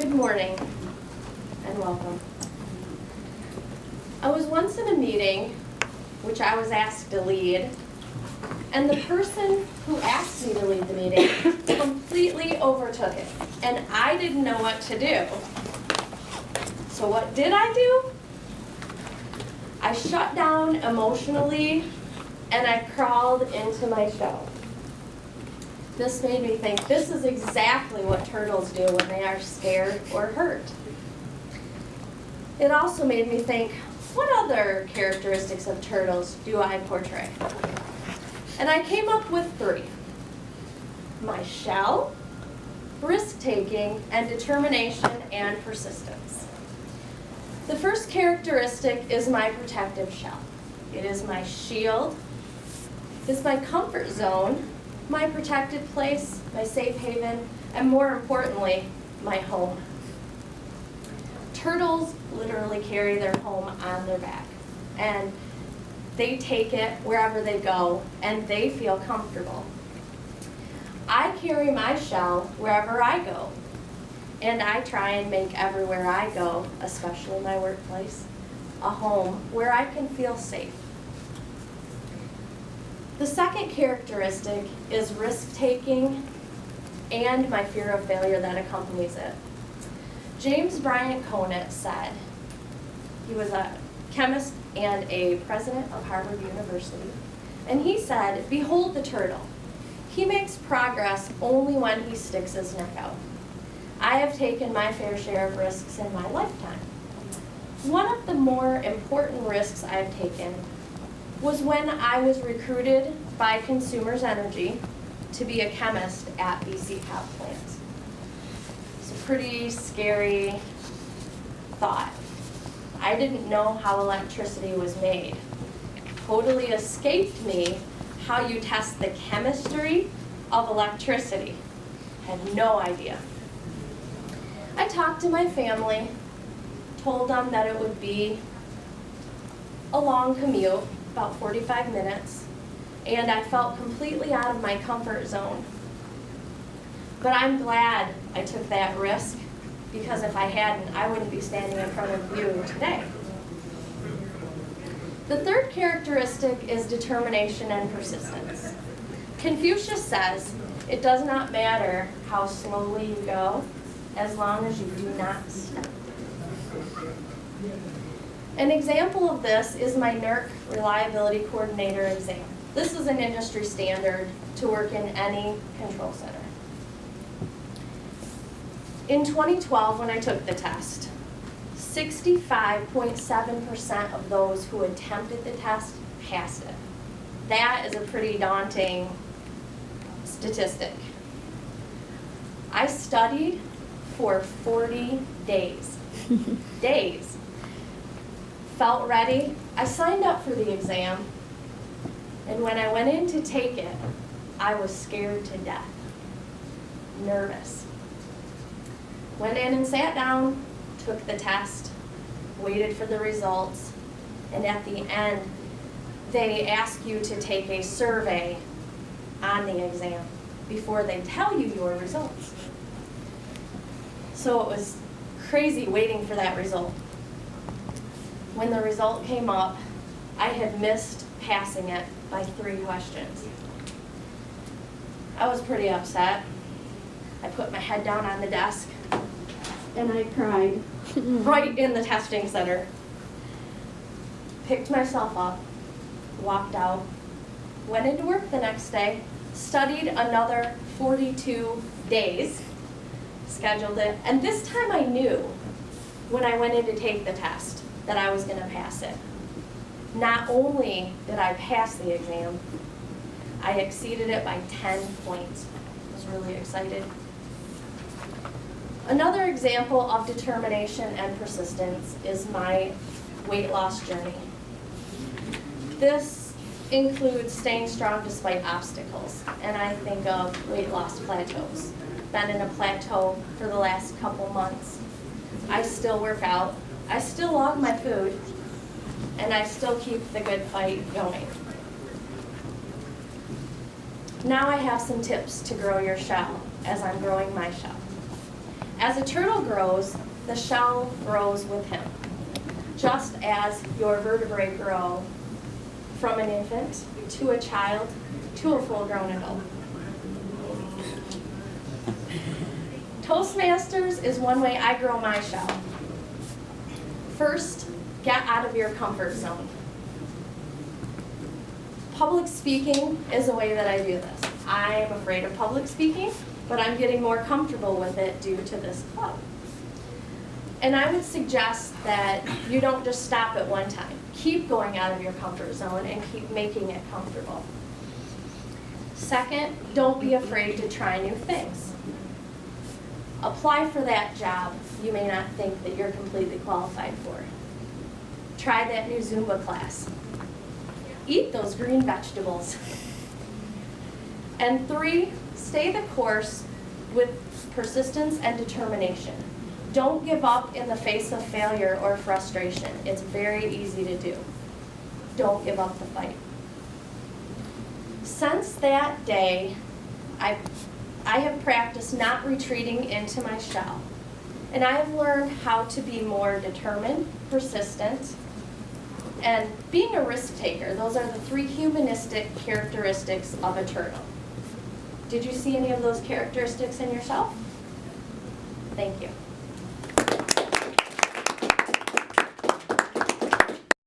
Good morning and welcome. I was once in a meeting which I was asked to lead, and the person who asked me to lead the meeting completely overtook it, and I didn't know what to do. So what did I do? I shut down emotionally and I crawled into my shell. This made me think this is exactly what turtles do when they are scared or hurt. It also made me think, what other characteristics of turtles do I portray? And I came up with 3. My shell, risk-taking, and determination and persistence. The first characteristic is my protective shell. It is my shield. It's my comfort zone, my protected place, my safe haven, and more importantly, my home. Turtles literally carry their home on their back, and they take it wherever they go, and they feel comfortable. I carry my shell wherever I go, and I try and make everywhere I go, especially my workplace, a home where I can feel safe. The second characteristic is risk-taking and my fear of failure that accompanies it. James Bryant Conant said, he was a chemist and a president of Harvard University, and he said, "Behold the turtle. He makes progress only when he sticks his neck out. I have taken my fair share of risks in my lifetime. One of the more important risks I've taken was when I was recruited by Consumers Energy to be a chemist at BC Power Plant." It's a pretty scary thought. I didn't know how electricity was made. Totally escaped me how you test the chemistry of electricity. Had no idea. I talked to my family, told them that it would be a long commute, about 45 minutes, and I felt completely out of my comfort zone. But I'm glad I took that risk, because if I hadn't, I wouldn't be standing in front of you today. The third characteristic is determination and persistence. Confucius says, "It does not matter how slowly you go, as long as you do not stop." An example of this is my NERC Reliability Coordinator exam. This is an industry standard to work in any control center. In 2012, when I took the test, 65.7% of those who attempted the test passed it. That is a pretty daunting statistic. I studied for 40 days. Days. Felt ready. I signed up for the exam, and when I went in to take it, I was scared to death. Nervous. Went in and sat down, took the test, waited for the results, and at the end, they ask you to take a survey on the exam before they tell you your results. So it was crazy waiting for that result. When the result came up, I had missed passing it by 3 questions. I was pretty upset. I put my head down on the desk and I cried right in the testing center. Picked myself up, walked out, went into work the next day, studied another 42 days, scheduled it, and this time I knew when I went in to take the test that I was going to pass it. Not only did I pass the exam, I exceeded it by 10 points. I was really excited. Another example of determination and persistence is my weight loss journey. This includes staying strong despite obstacles, and I think of weight loss plateaus. Been in a plateau for the last couple months. I still work out, I still log my food, and I still keep the good fight going. Now I have some tips to grow your shell as I'm growing my shell. As a turtle grows, the shell grows with him, just as your vertebrae grow from an infant to a child to a full-grown adult. Toastmasters is one way I grow my shell. First, get out of your comfort zone. Public speaking is a way that I do this. I'm afraid of public speaking, but I'm getting more comfortable with it due to this club. And I would suggest that you don't just stop at one time. Keep going out of your comfort zone and keep making it comfortable. Second, don't be afraid to try new things. Apply for that job you may not think that you're completely qualified for. Try that new Zumba class. Eat those green vegetables. And 3, stay the course with persistence and determination. Don't give up in the face of failure or frustration. It's very easy to do. Don't give up the fight. Since that day, I have practiced not retreating into my shell. And I have learned how to be more determined, persistent, and being a risk taker. Those are the 3 humanistic characteristics of a turtle. Did you see any of those characteristics in yourself? Thank you.